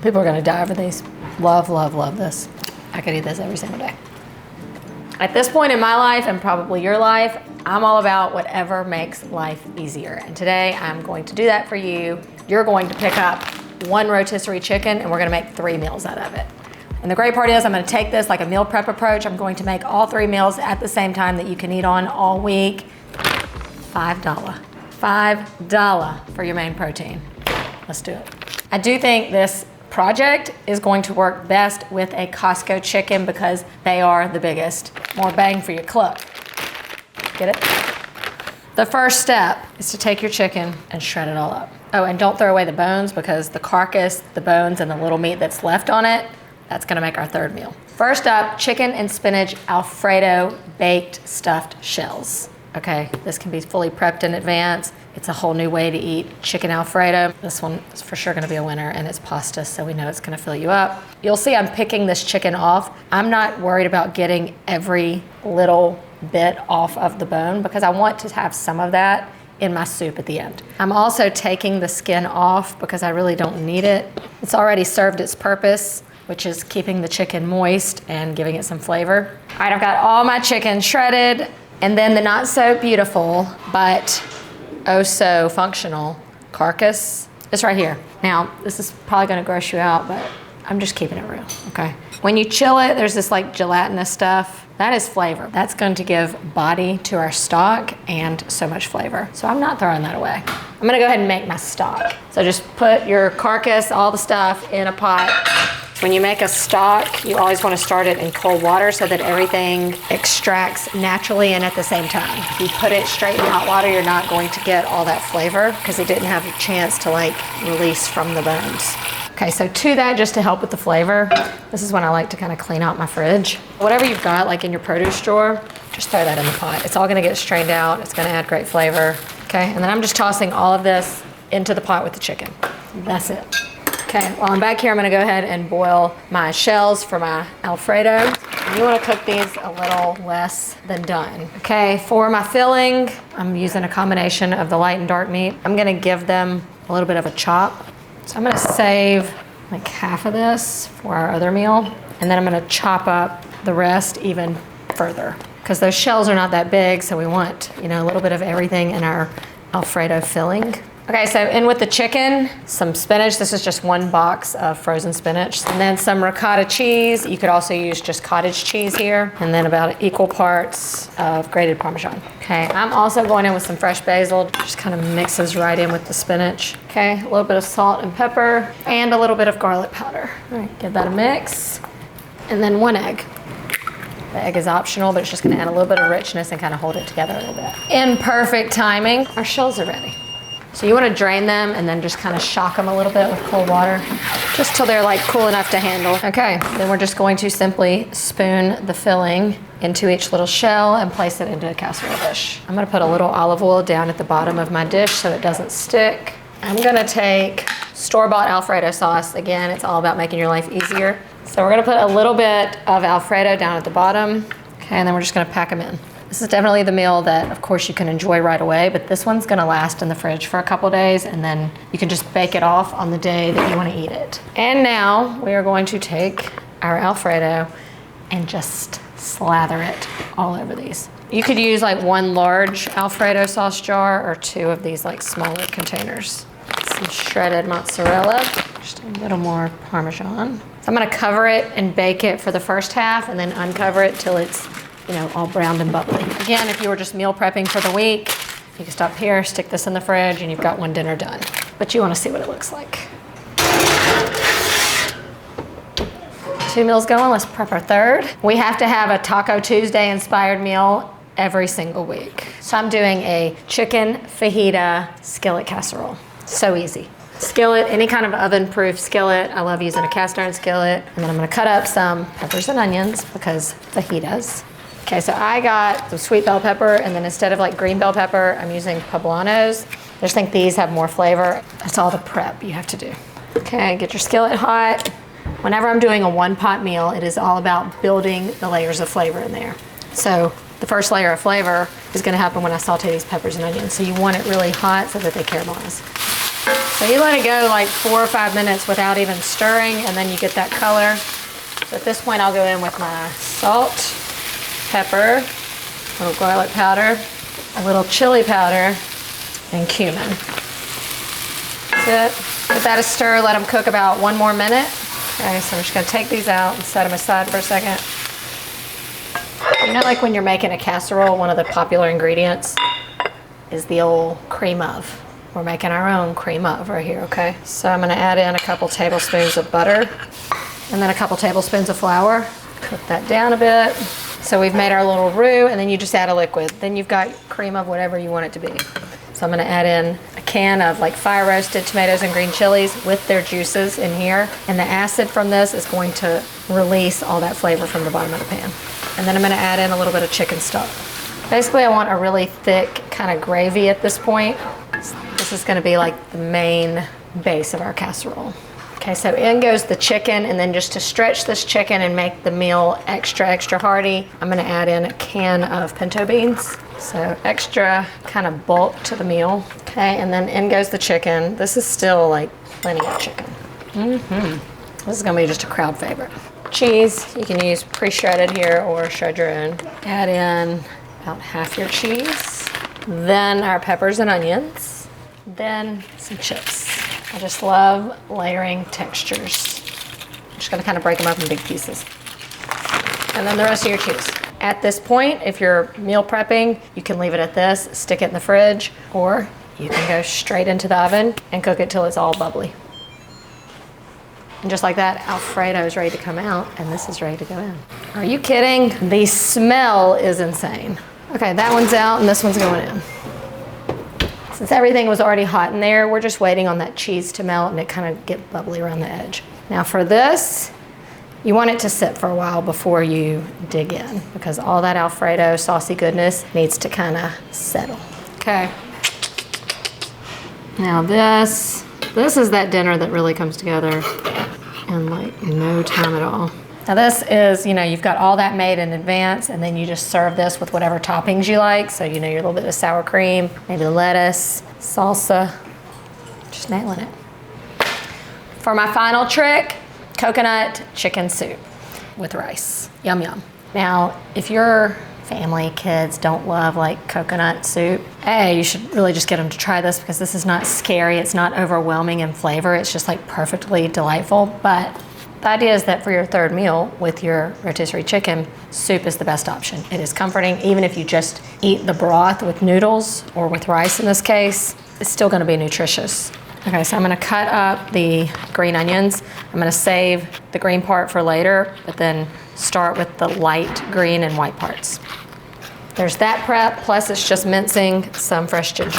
People are gonna die over these. Love, love, love this. I could eat this every single day. At this point in my life, and probably your life, I'm all about whatever makes life easier. And today I'm going to do that for you. You're going to pick up one rotisserie chicken and we're gonna make 3 meals out of it. And the great part is I'm gonna take this like a meal prep approach. I'm going to make all 3 meals at the same time that you can eat on all week. $5. $5 for your main protein. Let's do it. I do think this project is going to work best with a Costco chicken because they are the biggest. More bang for your cluck. Get it? The first step is to take your chicken and shred it all up. Oh, and don't throw away the bones because the carcass, the bones, and the little meat that's left on it, that's gonna make our 3rd meal. First up, chicken and spinach Alfredo baked stuffed shells. Okay, this can be fully prepped in advance. It's a whole new way to eat chicken Alfredo. This one is for sure gonna be a winner, and it's pasta, so we know it's gonna fill you up. You'll see I'm picking this chicken off. I'm not worried about getting every little bit off of the bone because I want to have some of that in my soup at the end. I'm also taking the skin off because I really don't need it. It's already served its purpose, which is keeping the chicken moist and giving it some flavor. All right, I've got all my chicken shredded. And then the not so beautiful, but oh so functional carcass is right here. Now, this is probably gonna gross you out, but I'm just keeping it real, okay? When you chill it, there's this like gelatinous stuff. That is flavor. That's going to give body to our stock and so much flavor. So I'm not throwing that away. I'm gonna go ahead and make my stock. So just put your carcass, all the stuff in a pot. When you make a stock, you always want to start it in cold water so that everything extracts naturally and at the same time. If you put it straight in hot water, you're not going to get all that flavor because it didn't have a chance to like release from the bones. Okay, so to that, just to help with the flavor, this is when I like to kind of clean out my fridge. Whatever you've got like in your produce drawer, just throw that in the pot. It's all gonna get strained out. It's gonna add great flavor. Okay, and then I'm just tossing all of this into the pot with the chicken. That's it. Okay, while I'm back here, I'm gonna go ahead and boil my shells for my Alfredo. You wanna cook these a little less than done. Okay, for my filling, I'm using a combination of the light and dark meat. I'm gonna give them a little bit of a chop. So I'm gonna save like half of this for our other meal, and then I'm gonna chop up the rest even further. Because those shells are not that big, so we want, you know, a little bit of everything in our Alfredo filling. Okay, so in with the chicken, some spinach. This is just 1 box of frozen spinach. And then some ricotta cheese. You could also use just cottage cheese here. And then about equal parts of grated Parmesan. Okay, I'm also going in with some fresh basil. Just kind of mixes right in with the spinach. Okay, a little bit of salt and pepper and a little bit of garlic powder. All right, give that a mix. And then 1 egg. The egg is optional, but it's just gonna add a little bit of richness and kind of hold it together a little bit. In perfect timing, our shells are ready. So you want to drain them and then just kind of shock them a little bit with cold water, just till they're like cool enough to handle. Okay, then we're just going to simply spoon the filling into each little shell and place it into a casserole dish. I'm gonna put a little olive oil down at the bottom of my dish so it doesn't stick. I'm gonna take store-bought Alfredo sauce. Again, it's all about making your life easier. So we're gonna put a little bit of Alfredo down at the bottom. Okay, and then we're just gonna pack them in. This is definitely the meal that, of course, you can enjoy right away, but this one's gonna last in the fridge for a couple days, and then you can just bake it off on the day that you wanna eat it. And now we are going to take our Alfredo and just slather it all over these. You could use like 1 large Alfredo sauce jar or 2 of these like smaller containers. Some shredded mozzarella, just a little more Parmesan. So I'm gonna cover it and bake it for the first half and then uncover it till it's, you know, all browned and bubbly. Again, if you were just meal prepping for the week, you can stop here, stick this in the fridge, and you've got 1 dinner done. But you wanna see what it looks like. 2 meals going, let's prep our 3rd. We have to have a Taco Tuesday inspired meal every single week. So I'm doing a chicken fajita skillet casserole. So easy. Skillet, any kind of oven-proof skillet. I love using a cast iron skillet. And then I'm gonna cut up some peppers and onions because fajitas. Okay, so I got some sweet bell pepper, and then instead of like green bell pepper, I'm using poblanos. I just think these have more flavor. That's all the prep you have to do. Okay, get your skillet hot. Whenever I'm doing a 1-pot meal, it is all about building the layers of flavor in there. So the first layer of flavor is gonna happen when I saute these peppers and onions. So you want it really hot so that they caramelize. So you let it go like 4 or 5 minutes without even stirring, and then you get that color. So at this point, I'll go in with my salt, pepper, a little garlic powder, a little chili powder, and cumin. That's it. Give that a stir, let them cook about 1 more minute. Okay, so I'm just gonna take these out and set them aside for a second. You know, like when you're making a casserole, one of the popular ingredients is the old cream of. We're making our own cream of right here, okay? So I'm gonna add in a couple tablespoons of butter and then a couple tablespoons of flour. Cook that down a bit. So we've made our little roux, and then you just add a liquid. Then you've got cream of whatever you want it to be. So I'm gonna add in a can of like fire roasted tomatoes and green chilies with their juices in here. And the acid from this is going to release all that flavor from the bottom of the pan. And then I'm gonna add in a little bit of chicken stock. Basically, I want a really thick kind of gravy at this point. This is gonna be like the main base of our casserole. Okay, so in goes the chicken, and then just to stretch this chicken and make the meal extra, extra hearty, I'm gonna add in a can of pinto beans. So extra kind of bulk to the meal. Okay, and then in goes the chicken. This is still like plenty of chicken. This is gonna be just a crowd favorite. Cheese, you can use pre-shredded here or shred your own. Add in about half your cheese. Then our peppers and onions. Then some chips. I just love layering textures. I'm just gonna kind of break them up in big pieces. And then the rest of your cheese. At this point, if you're meal prepping, you can leave it at this, stick it in the fridge, or you can go straight into the oven and cook it till it's all bubbly. And just like that, Alfredo is ready to come out, and this is ready to go in. Are you kidding? The smell is insane. Okay, that one's out, and this one's going in. Since everything was already hot in there, we're just waiting on that cheese to melt and it kind of get bubbly around the edge. Now for this, you want it to sit for a while before you dig in, because all that Alfredo saucy goodness needs to kind of settle. Okay. Now this is that dinner that really comes together in like no time at all. Now this is, you know, you've got all that made in advance, and then you just serve this with whatever toppings you like. So, you know, your little bit of sour cream, maybe lettuce, salsa, just nailing it. For my final trick, coconut chicken soup with rice. Yum, yum. Now, if your family, kids don't love like coconut soup, you should really just get them to try this, because this is not scary. It's not overwhelming in flavor. It's just like perfectly delightful. But the idea is that for your third meal with your rotisserie chicken, soup is the best option. It is comforting. Even if you just eat the broth with noodles or with rice in this case, it's still gonna be nutritious. Okay, so I'm gonna cut up the green onions. I'm gonna save the green part for later, but then start with the light green and white parts. There's that prep, plus it's just mincing some fresh ginger.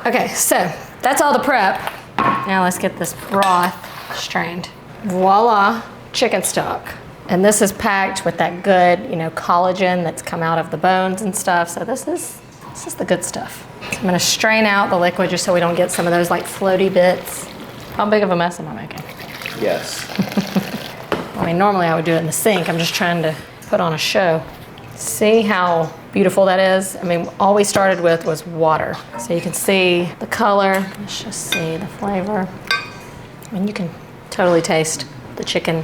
Okay, so that's all the prep. Now let's get this broth strained. Voila, chicken stock. And this is packed with that good, you know, collagen that's come out of the bones and stuff. So this is the good stuff. So I'm gonna strain out the liquid just so we don't get some of those like floaty bits. How big of a mess am I making? Yes. I mean, normally I would do it in the sink. I'm just trying to put on a show. See how beautiful that is? I mean, all we started with was water. So you can see the color. Let's just see the flavor. I mean, you can totally taste the chicken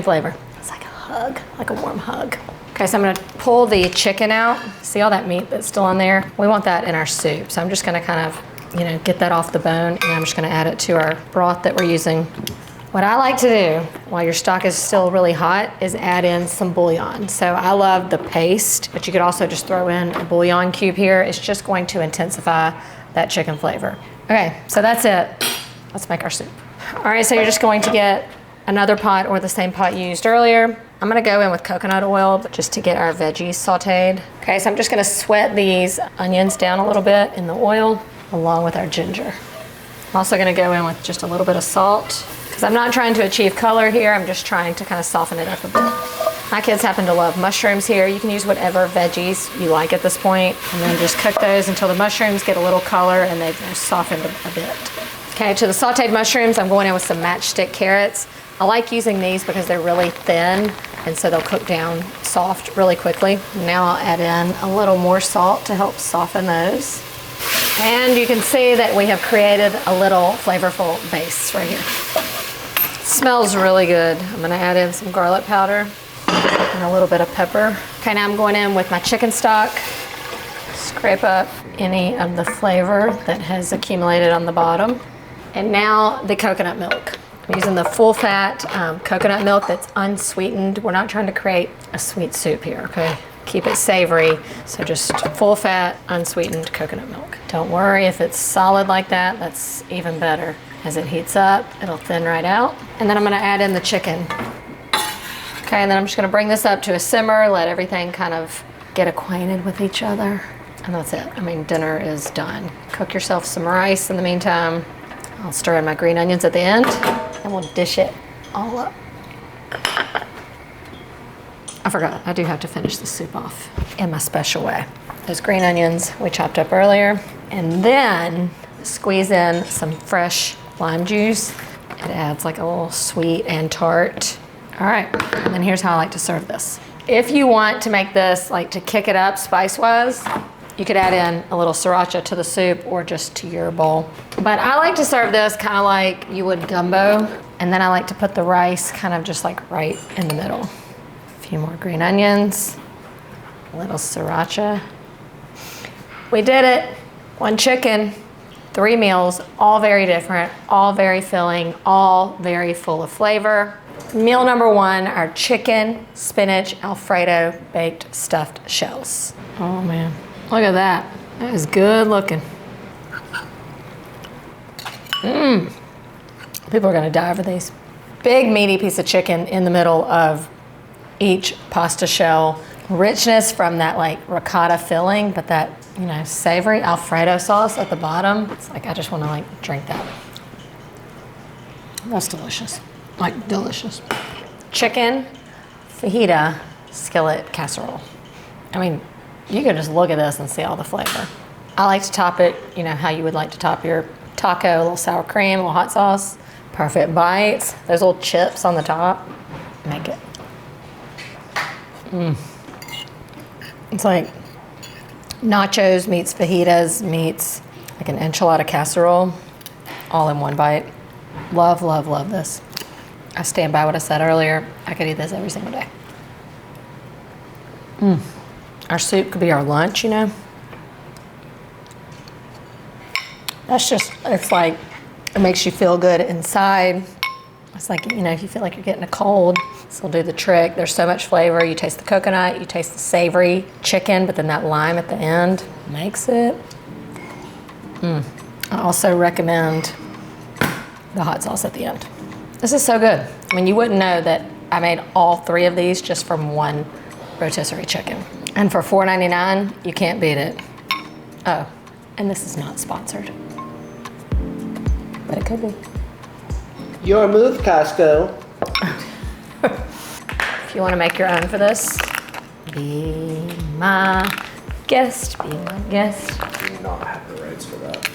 flavor. It's like a hug, like a warm hug. Okay, so I'm gonna pull the chicken out. See all that meat that's still on there? We want that in our soup. So I'm just gonna kind of, you know, get that off the bone, and I'm just gonna add it to our broth that we're using. What I like to do while your stock is still really hot is add in some bouillon. So I love the paste, but you could also just throw in a bouillon cube here. It's just going to intensify that chicken flavor. Okay, so that's it. Let's make our soup. All right, so you're just going to get another pot or the same pot you used earlier. I'm gonna go in with coconut oil just to get our veggies sauteed. Okay, so I'm just gonna sweat these onions down a little bit in the oil along with our ginger. I'm also gonna go in with just a little bit of salt, because I'm not trying to achieve color here. I'm just trying to kind of soften it up a bit. My kids happen to love mushrooms here. You can use whatever veggies you like at this point, and then just cook those until the mushrooms get a little color and they've softened a bit. Okay, to the sauteed mushrooms, I'm going in with some matchstick carrots. I like using these because they're really thin, and so they'll cook down soft really quickly. Now I'll add in a little more salt to help soften those. And you can see that we have created a little flavorful base right here. Smells really good. I'm gonna add in some garlic powder and a little bit of pepper. Okay, now I'm going in with my chicken stock. Scrape up any of the flavor that has accumulated on the bottom. And now the coconut milk. I'm using the full fat coconut milk that's unsweetened. We're not trying to create a sweet soup here, okay? Keep it savory, so just full fat, unsweetened coconut milk. Don't worry if it's solid like that, that's even better. As it heats up, it'll thin right out. And then I'm gonna add in the chicken. Okay, and then I'm just gonna bring this up to a simmer, let everything kind of get acquainted with each other. And that's it. I mean, dinner is done. Cook yourself some rice in the meantime. I'll stir in my green onions at the end, and we'll dish it all up. I forgot, I do have to finish the soup off in my special way. Those green onions we chopped up earlier, and then squeeze in some fresh lime juice. It adds like a little sweet and tart. All right, and then here's how I like to serve this. If you want to make this, like to kick it up spice-wise, you could add in a little sriracha to the soup or just to your bowl. But I like to serve this kind of like you would gumbo, and then I like to put the rice kind of just like right in the middle. A few more green onions, a little sriracha. We did it. 1 chicken, 3 meals, all very different, all very filling, all very full of flavor. Meal number 1, our chicken spinach Alfredo baked stuffed shells. Oh man, look at that. That is good looking. People are gonna die over these. Big meaty piece of chicken in the middle of each pasta shell. Richness from that like ricotta filling, but that, you know, savory Alfredo sauce at the bottom. It's like, I just wanna like drink that. That's delicious, like delicious. Chicken fajita skillet casserole. I mean, you can just look at this and see all the flavor. I like to top it, you know, how you would like to top your taco, a little sour cream, a little hot sauce, perfect bites. Those little chips on the top, make it. It's like nachos meets fajitas meets like an enchilada casserole, all in one bite. Love, love, love this. I stand by what I said earlier. I could eat this every single day. Our soup could be our lunch, you know? That's just, it's like, it makes you feel good inside. It's like, you know, if you feel like you're getting a cold, this will do the trick. There's so much flavor. You taste the coconut, you taste the savory chicken, but then that lime at the end makes it. I also recommend the hot sauce at the end. This is so good. I mean, you wouldn't know that I made all 3 of these just from 1 rotisserie chicken. And for $4.99, you can't beat it. Oh, and this is not sponsored, but it could be. Your move, Costco. If you want to make your own for this, be my guest, be my guest. I do not have the rights for that.